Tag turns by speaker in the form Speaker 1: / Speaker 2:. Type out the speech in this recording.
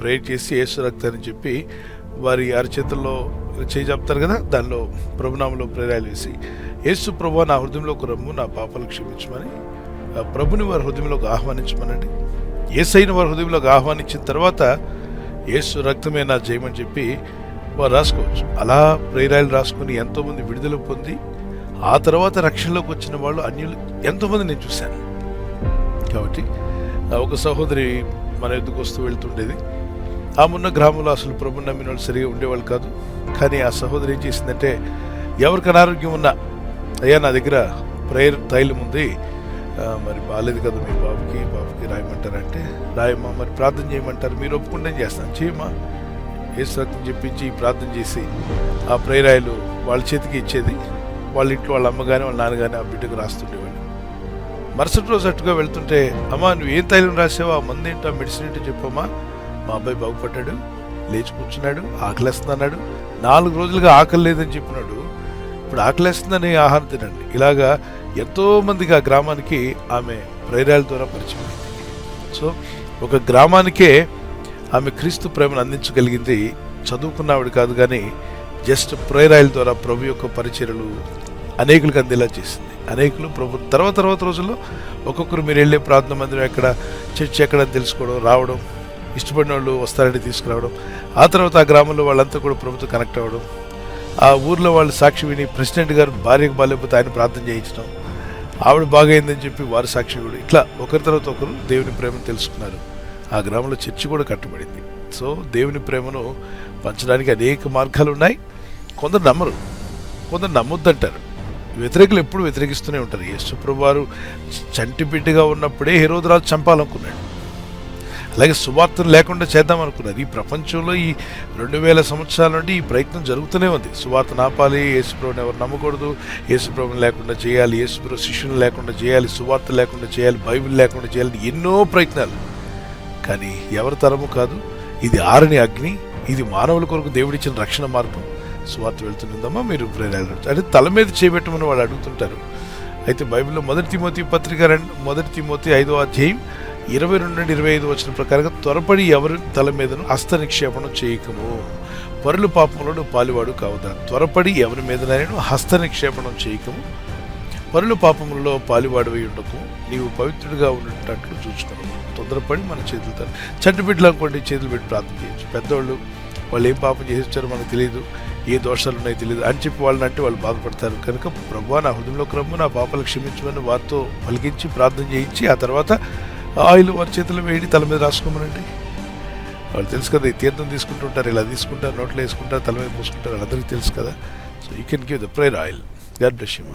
Speaker 1: Prayer చేసి యేసు రక్తాన్ని చెప్పి వారి అరచేతుల్లో చేయి చెప్తారు కదా, దానిలో ప్రభునామంలో ప్రేరాలు వేసి యేసు ప్రభువా నా హృదయంలోకి రమ్ము, నా పాపాలు క్షమించమని ప్రభుని వారి హృదయంలోకి ఆహ్వానించమనండి. యేసైన వారి హృదయంలోకి ఆహ్వానించిన తర్వాత యేసు రక్తమే నా జయమని చెప్పి వారు రాసుకోవచ్చు. అలా ప్రేరాలు రాసుకుని ఎంతోమంది విడుదల పొంది ఆ తర్వాత రక్షణలోకి వచ్చిన వాళ్ళు అన్యులు ఎంతోమంది నేను చూశాను. కాబట్టి ఒక సహోదరి మన ఎద్దుకు వస్తూ వెళ్తుండేది. ఆ మొన్న గ్రామంలో అసలు ప్రభుని నమ్మిన వాళ్ళు సరిగా ఉండేవాళ్ళు కాదు. కానీ ఆ సహోదరి ఏం చేసిందంటే, ఎవరికి అనారోగ్యం ఉన్నా, అయ్యా నా దగ్గర ప్రేయర్ తైలం ఉంది, మరి బాగాలేదు కదా మీ బాబుకి రాయమంటారంటే, రాయమ్మా, మరి ప్రార్థన చేయమంటారు, మీరు ఒప్పుకుంటే చేస్తాను, చేయమ్మా. యేసు రక్తం చెప్పించి ప్రార్థన చేసి ఆ ప్రేయర్ ఆయిల్ వాళ్ళ చేతికి ఇచ్చేది. వాళ్ళ ఇంట్లో వాళ్ళ అమ్మ కానీ వాళ్ళ నాన్న కానీ ఆ బిడ్డకు రాస్తుండేవాళ్ళు. మరుసటి రోజు అట్టుగా వెళ్తుంటే, అమ్మా నువ్వు ఏం తైలం రాసావో, ఆ మందు ఏంటో, ఆ మెడిసిన్ ఏంటో చెప్పమ్మా, మా అబ్బాయి బాగుపడ్డాడు, లేచి కూర్చున్నాడు, ఆకలేస్తుంది అన్నాడు, 4 రోజులుగా ఆకలి లేదని చెప్పినాడు, ఇప్పుడు ఆకలేస్తుందని ఆహారం తినండి. ఇలాగా ఎంతోమందికి ఆ గ్రామానికి ఆమె ప్రేరాల ద్వారా పరిచయం అయింది. సో ఒక గ్రామానికే ఆమె క్రీస్తు ప్రేమను అందించగలిగింది. చదువుకున్నవాడు కాదు, కానీ జస్ట్ ప్రేరాయిల ద్వారా ప్రభు యొక్క పరిచర్యలు అనేకులకు అందేలా చేసింది. అనేకులు ప్రభు తర్వాత రోజుల్లో ఒక్కొక్కరు మీరు వెళ్ళే ప్రార్థన మందిరం ఎక్కడ, చర్చ్ ఎక్కడ అని తెలుసుకోవడం, రావడం, ఇష్టపడిన వాళ్ళు వస్తారని తీసుకురావడం, ఆ తర్వాత ఆ గ్రామంలో వాళ్ళంతా కూడా ప్రభుత్వం కనెక్ట్ అవ్వడం, ఆ ఊర్లో వాళ్ళు సాక్షి విని ప్రెసిడెంట్ గారు భార్యకు బాగాలేకపోతే ఆయన ప్రార్థన చేయించడం, ఆవిడ బాగైందని చెప్పి వారు సాక్షి కూడా, ఇట్లా ఒకరి తర్వాత ఒకరు దేవుని ప్రేమను తెలుసుకున్నారు. ఆ గ్రామంలో చర్చి కూడా కట్టబడింది. సో దేవుని ప్రేమను పంచడానికి అనేక మార్గాలు ఉన్నాయి. కొందరు నమ్మరు, కొందరు నమ్మొద్దంటారు. వ్యతిరేకులు ఎప్పుడు వ్యతిరేకిస్తూనే ఉంటారు. యేసు ప్రభు వారు చంటి బిడ్డగా ఉన్నప్పుడే హెరోదురాజు చంపాలనుకున్నాడు. అలాగే సువార్తను లేకుండా చేద్దాం అనుకున్నారు. ఈ ప్రపంచంలో ఈ 2000 సంవత్సరాల నుండి ఈ ప్రయత్నం జరుగుతూనే ఉంది. సువార్తను ఆపాలి, యేసుప్రభుని ఎవరు నమ్మకూడదు, యేసుప్రభుని లేకుండా చేయాలి, యేసుప్రభు శిష్యుని లేకుండా చేయాలి, సువార్త లేకుండా చేయాలి, బైబిల్ లేకుండా చేయాలి, ఎన్నో ప్రయత్నాలు. కానీ ఎవరి తరము కాదు. ఇది ఆరని అగ్ని, ఇది మానవుల కొరకు దేవుడిచ్చిన రక్షణ మార్గం. సువార్త వెళ్తుందమ్మా, మీరు ప్రేరాలు అంటే తల మీద చేయబెట్టమని వాళ్ళు అడుగుతుంటారు. అయితే బైబిల్లో 1 తిమోతి పత్రిక 1 తిమోతి 5వ అధ్యాయం 22 నుండి 25 వచ్చిన ప్రకారంగా, త్వరపడి ఎవరి తల మీదను హస్త నిక్షేపణం చేయకము, పరుల పాపంలో పాలువాడు కావద్దాను. త్వరపడి ఎవరి మీదనైనా హస్త నిక్షేపణం చేయకము, పరుల పాపములలో పాలువాడివై ఉండకు, నీవు పవిత్రుడిగా ఉన్నట్లు చూసుకున్నాము. తొందరపడి మన చేతులతో, చంటి బిడ్డలు అనుకోండి, చేతులు పెట్టి ప్రార్థన చేయొచ్చు. పెద్దవాళ్ళు వాళ్ళు ఏం పాపం చేసేచ్చారో మనకు తెలియదు, ఏ దోషాలు ఉన్నాయో తెలియదు అని చెప్పి వాళ్ళని అంటే వాళ్ళు బాధపడతారు. కనుక ప్రభువా నా హృదయంలోకి రమ్ము, నా పాపాలు క్షమించమని వారితో పలికించి ప్రార్థన చేయించి ఆ తర్వాత ఆయిల్ వారి చేతులు వేడి తల మీద రాసుకోమనండి. వాళ్ళు తెలుసు కదా, ఈ తీర్థం తీసుకుంటుంటారు, ఇలా తీసుకుంటారు, నోట్లో వేసుకుంటారు, తల మీద పూసుకుంటారు, వాళ్ళందరికీ తెలుసు కదా. So you can give the prayer oil. God bless you.